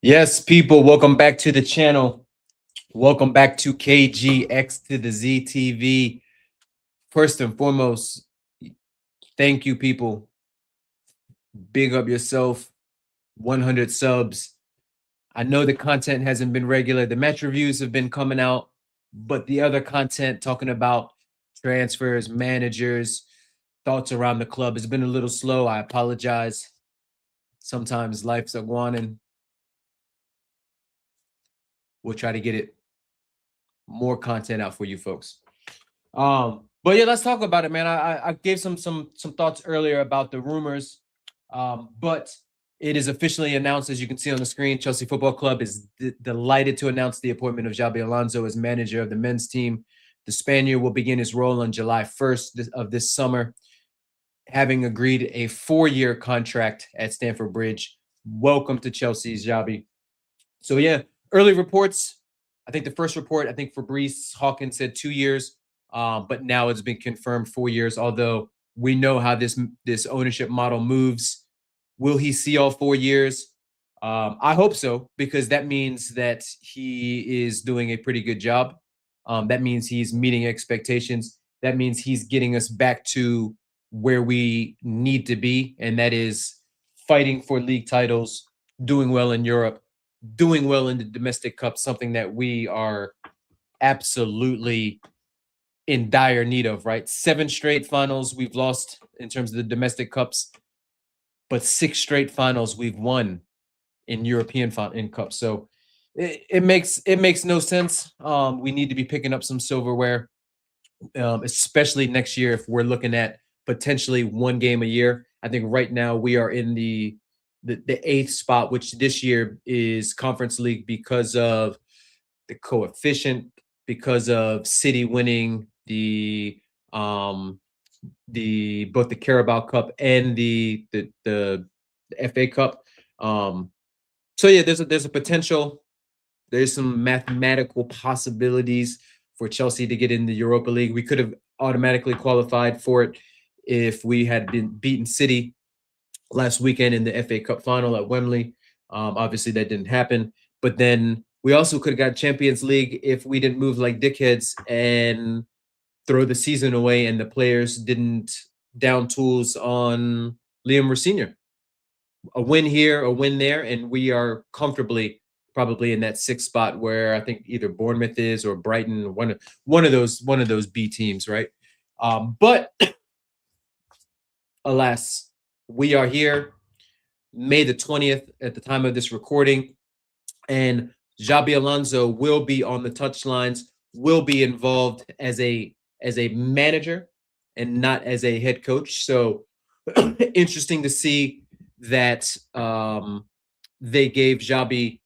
Yes, people, welcome back to the channel. Welcome back to KGX to the Z TV. First and foremost, thank you, people. Big up yourself. 100 subs. I know the content hasn't been regular. The match reviews have been coming out, but the other content talking about transfers, managers, thoughts around the club has been a little slow. I apologize. Sometimes life's a guanin. We'll try to get it more content out for you folks. But yeah, let's talk about it, man. I gave some thoughts earlier about the rumors, but it is officially announced, as you can see on the screen. Chelsea Football Club is delighted to announce the appointment of Xabi Alonso as manager of the men's team. The Spaniard will begin his role on July 1st of this summer, having agreed a 4-year contract at Stamford Bridge. Welcome to Chelsea's Xabi. So yeah, early reports. I think the first report, I think Fabrice Hawkins said 2 years, but now it's been confirmed 4 years. Although we know how this ownership model moves. Will he see all 4 years? I hope so, because that means that he is doing a pretty good job. That means he's meeting expectations. That means he's getting us back to where we need to be, and that is fighting for league titles, doing well in Europe, doing well in the domestic cup, something that we are absolutely in dire need of, right? 7 straight finals we've lost in terms of the domestic cups, but 6 straight finals we've won in European in cups. So it makes no sense. We need to be picking up some silverware, especially next year if we're looking at potentially 1 game a year. I think right now we are in the 8th spot, which this year is Conference League because of the coefficient, because of City winning both the Carabao Cup and the FA Cup. So yeah, there's a potential. There's some mathematical possibilities for Chelsea to get in the Europa League. We could have automatically qualified for it if we had been beaten City last weekend in the FA Cup final at Wembley. Obviously, that didn't happen. But then we also could have got Champions League if we didn't move like dickheads and throw the season away and the players didn't down tools on Liam Rossinier. A win here, a win there, and we are comfortably probably in that 6th spot where I think either Bournemouth is or Brighton, one of those B teams, right? But alas, we are here, May the 20th at the time of this recording, and Xabi Alonso will be on the touchlines, will be involved as a manager and not as a head coach. So interesting to see that they gave Xabi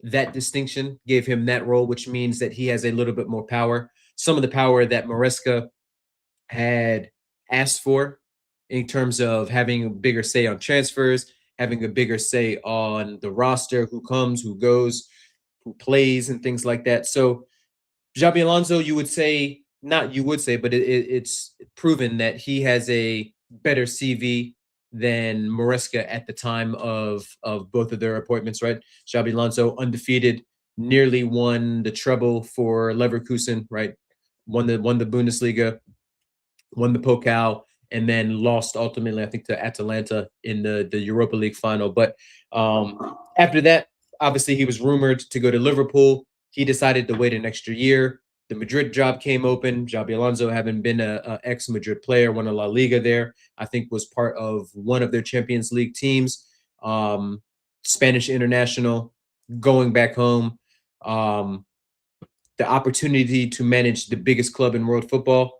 that distinction, gave him that role, which means that he has a little bit more power. Some of the power that Maresca had asked for in terms of having a bigger say on transfers, having a bigger say on the roster, who comes, who goes, who plays, and things like that. So Xabi Alonso, you would say, not you would say, but it's proven that he has a better CV than Maresca at the time of both of their appointments, right? Xabi Alonso, undefeated, nearly won the treble for Leverkusen, right? Won the Bundesliga, won the Pokal, and then lost ultimately, I think, to Atalanta in the Europa League final. But after that, obviously, he was rumored to go to Liverpool. He decided to wait an extra year. The Madrid job came open. Xabi Alonso, having been a ex-Madrid player, won a La Liga there, I think was part of one of their Champions League teams. Spanish international, going back home. The opportunity to manage the biggest club in world football,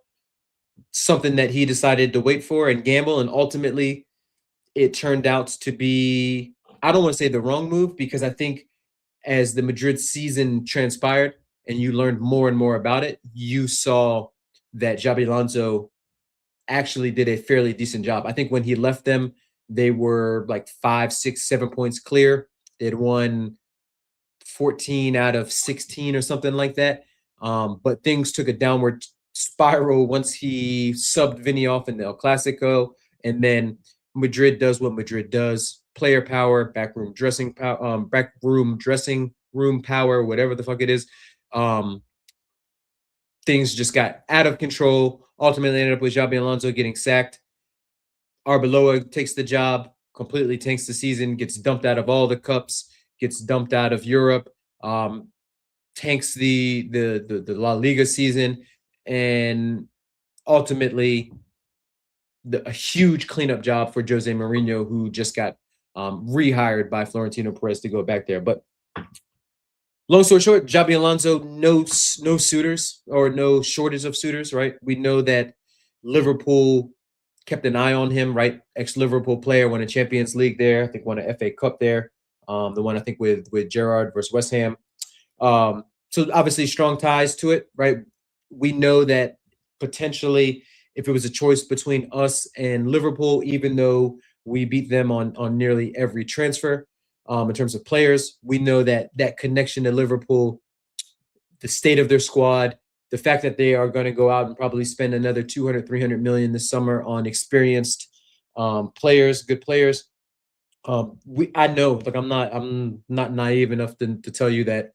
something that he decided to wait for and gamble, and ultimately it turned out to be, I don't want to say the wrong move, because I think as the Madrid season transpired and you learned more and more about it, you saw that Xabi Alonso actually did a fairly decent job. I think when he left them, they were like 5, 6, 7 points clear. They'd won 14 out of 16 or something like that. But things took a downward spiral once he subbed Vinny off in the El Clasico, and then Madrid does what Madrid does. player power, backroom dressing room power, whatever the fuck it is. Things just got out of control. Ultimately ended up with Xabi Alonso getting sacked. Arbeloa takes the job, completely tanks the season, gets dumped out of all the cups, gets dumped out of Europe, tanks the La Liga season, and ultimately a huge cleanup job for Jose Mourinho, who just got rehired by Florentino Perez to go back there. But long story short, Xabi Alonso, no suitors or no shortage of suitors, right? We know that Liverpool kept an eye on him, right? Ex-Liverpool player, won a Champions League there. I think won a FA Cup there. The one I think with Gerrard versus West Ham. So obviously strong ties to it, right? We know that potentially if it was a choice between us and Liverpool, even though we beat them on nearly every transfer in terms of players, we know that that connection to Liverpool, the state of their squad, the fact that they are going to go out and probably spend another 200, 300 million this summer on experienced players, good players. I know, like I'm not naive enough to tell you that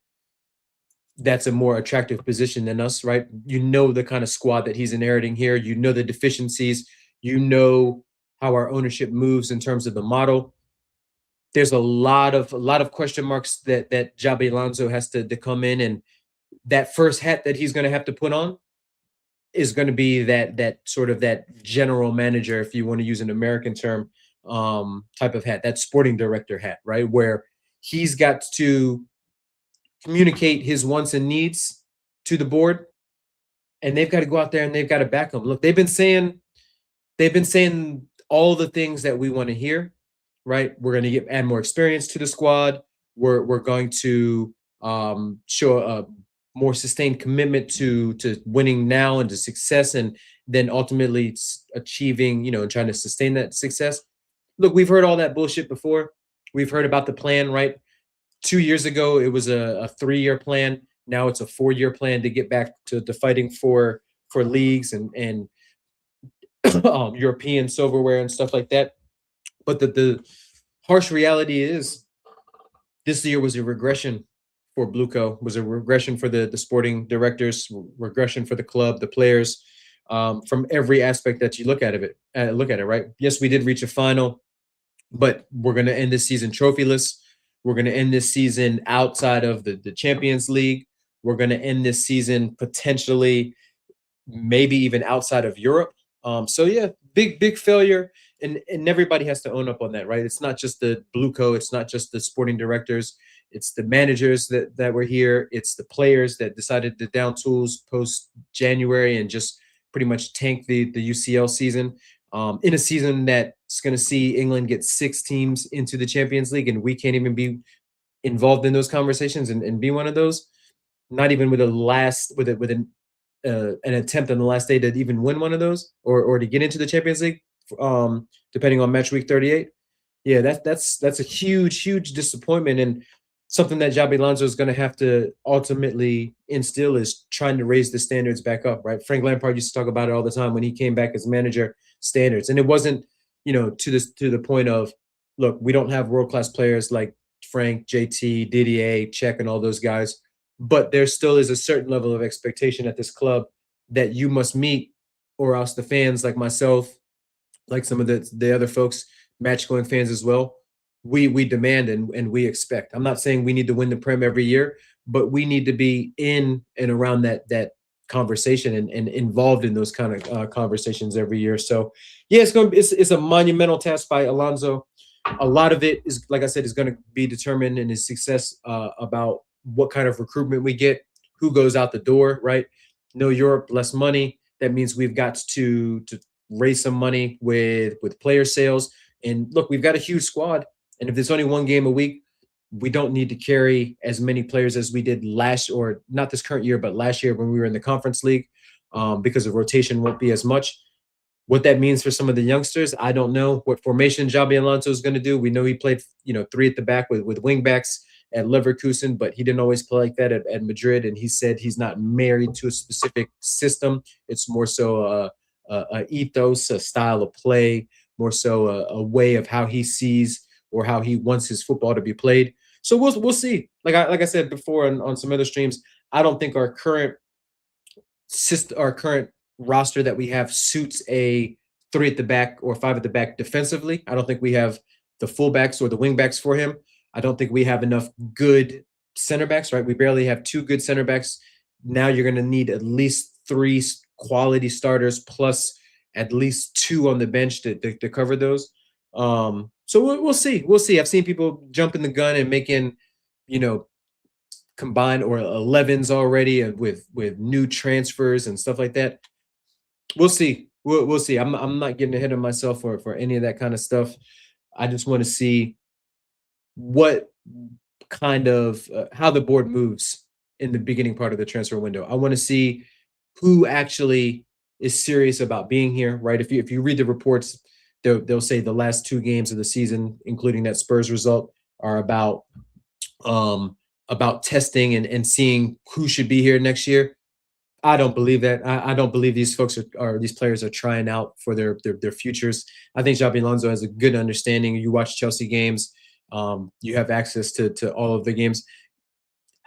that's a more attractive position than us, right? You know the kind of squad that he's inheriting here. You know the deficiencies. You know how our ownership moves in terms of the model. There's a lot of question marks that Xabi Alonso has to come in, and that first hat that he's going to have to put on is going to be that sort of that general manager, if you want to use an American term, type of hat, that sporting director hat, right? Where he's got to communicate his wants and needs to the board, and they've got to go out there and they've got to back him. Look, they've been saying all the things that we want to hear, right? We're going to add more experience to the squad. We're going to show a more sustained commitment to winning now and to success, and then ultimately achieving, and trying to sustain that success. Look, we've heard all that bullshit before. We've heard about the plan, right? 2 years ago, it was a 3-year plan. Now it's a 4-year plan to get back to fighting for leagues and European silverware and stuff like that. But the harsh reality is this year was a regression for Blueco, was a regression for the sporting directors, regression for the club, the players, from every aspect that you look at it, right? Yes, we did reach a final, but we're going to end this season trophyless. We're going to end this season outside of the Champions League. We're going to end this season potentially maybe even outside of Europe. So yeah, big failure, and everybody has to own up on that, right? It's not just the Blueco, it's not just the sporting directors, it's the managers that were here, it's the players that decided to down tools post January and just pretty much tank the UCL season. In a season that's going to see England get 6 teams into the Champions League, and we can't even be involved in those conversations and be one of those. Not even with an attempt on the last day to even win one of those or to get into the Champions League, depending on match week 38. Yeah, that's a huge disappointment, and something that Xabi Alonso is going to have to ultimately instill is trying to raise the standards back up, right? Frank Lampard used to talk about it all the time when he came back as manager, standards. And it wasn't, to the point of, look, we don't have world-class players like Frank, JT, Didier, Czech, and all those guys, but there still is a certain level of expectation at this club that you must meet, or else the fans like myself, like some of the other folks, match-going fans as well, we demand and we expect. I'm not saying we need to win the Prem every year, but we need to be in and around that conversation and involved in those kind of conversations every year. So yeah, it's a monumental task by Alonso. A lot of it is, like I said, is going to be determined in his success about what kind of recruitment we get, who goes out the door, right? No Europe, less money. That means we've got to raise some money with player sales. And look, we've got a huge squad. And if there's only one game a week, we don't need to carry as many players as we did or not this current year, but last year when we were in the Conference League, because the rotation won't be as much. What that means for some of the youngsters, I don't know. What formation Xabi Alonso is going to do. We know he played, 3 at the back with wing backs at Leverkusen, but he didn't always play like that at Madrid. And he said he's not married to a specific system. It's more so a ethos, a style of play, more so a way of how he sees or how he wants his football to be played. So we'll see. Like I said before on some other streams, I don't think our current roster that we have suits a 3 at the back or 5 at the back defensively. I don't think we have the fullbacks or the wingbacks for him. I don't think we have enough good center backs, right? We barely have 2 good center backs. Now you're going to need at least 3 quality starters plus at least 2 on the bench to cover those. So we'll see. We'll see. I've seen people jumping the gun and making, combined or 11s already with new transfers and stuff like that. We'll see. We'll see. I'm not getting ahead of myself for any of that kind of stuff. I just want to see what kind of how the board moves in the beginning part of the transfer window. I want to see who actually is serious about being here, right? If you read the reports, they'll say the last 2 games of the season, including that Spurs result, are about testing and seeing who should be here next year. I don't believe that. I don't believe these folks these players are trying out for their futures. I think Xabi Alonso has a good understanding. You watch Chelsea games, you have access to all of the games.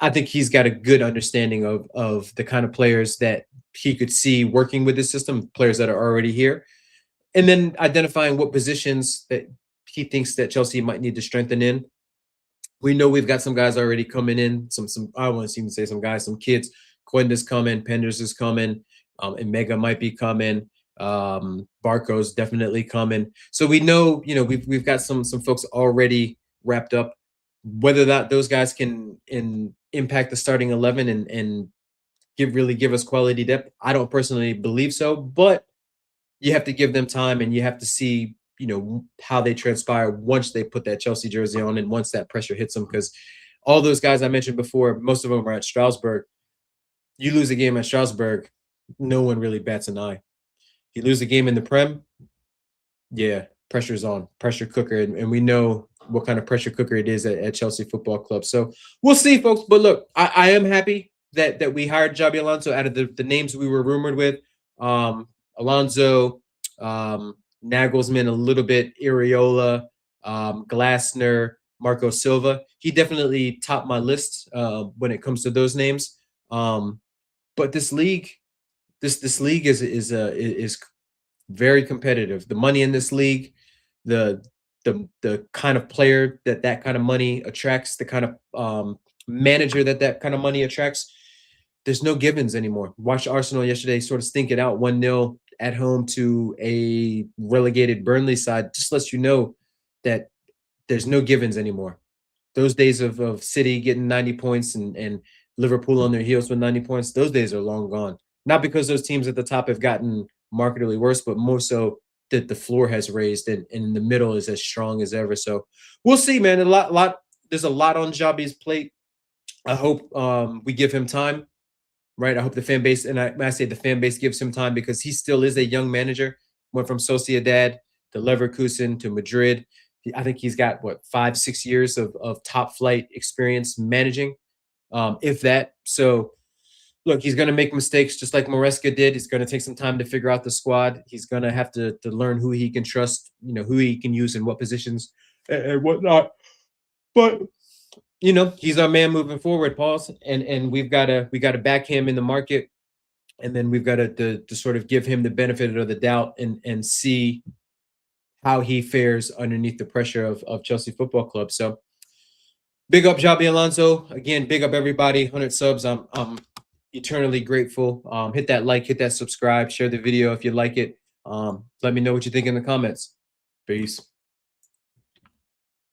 I think he's got a good understanding of the kind of players that he could see working with this system, players that are already here, and then identifying what positions that he thinks that Chelsea might need to strengthen in. We know we've got some guys already coming in. Some I want to even say some guys, some kids. Quenda's coming, Penders is coming, and Mega might be coming. Barco's definitely coming. So we know, we've got some folks already wrapped up. Whether that those guys can impact the starting 11 and give us quality depth, I don't personally believe so. But you have to give them time, and you have to see, how they transpire once they put that Chelsea jersey on and once that pressure hits them. Because all those guys I mentioned before, most of them are at Strasbourg. You lose a game at Strasbourg, no one really bats an eye. You lose a game in the Prem, yeah, pressure's on, pressure cooker, and we know what kind of pressure cooker it is at Chelsea Football Club. So we'll see, folks. But look, I am happy that we hired Xabi Alonso out of the names we were rumored with. Alonso, Nagelsmann a little bit, Areola, Glasner, Marco Silva. He definitely topped my list when it comes to those names. But this league, this league is very competitive. The money in this league, the kind of player that kind of money attracts, the kind of manager that kind of money attracts. There's no givens anymore. Watched Arsenal yesterday sort of stink it out 1-0 at home to a relegated Burnley side. Just lets you know that there's no givens anymore. Those days of City getting 90 points and Liverpool on their heels with 90 points, those days are long gone. Not because those teams at the top have gotten markedly worse, but more so that the floor has raised and in the middle is as strong as ever. So we'll see, man. There's a lot on Xabi's plate. I hope we give him time, right? I hope the fan base, and I say the fan base gives him time because he still is a young manager. Went from Sociedad to Leverkusen to Madrid. I think he's got 5-6 years of top flight experience managing, if that. So look, he's going to make mistakes just like Maresca did. He's going to take some time to figure out the squad. He's going to have to learn who he can trust, who he can use in what positions and whatnot. But he's our man moving forward, Pauls, and we've got to back him in the market, and then we've got to sort of give him the benefit of the doubt and see how he fares underneath the pressure of Chelsea Football Club. So big up Xabi Alonso. Again, big up everybody. 100 subs. I'm eternally grateful. Hit that like, hit that subscribe, share the video if you like it. Let me know what you think in the comments. Peace.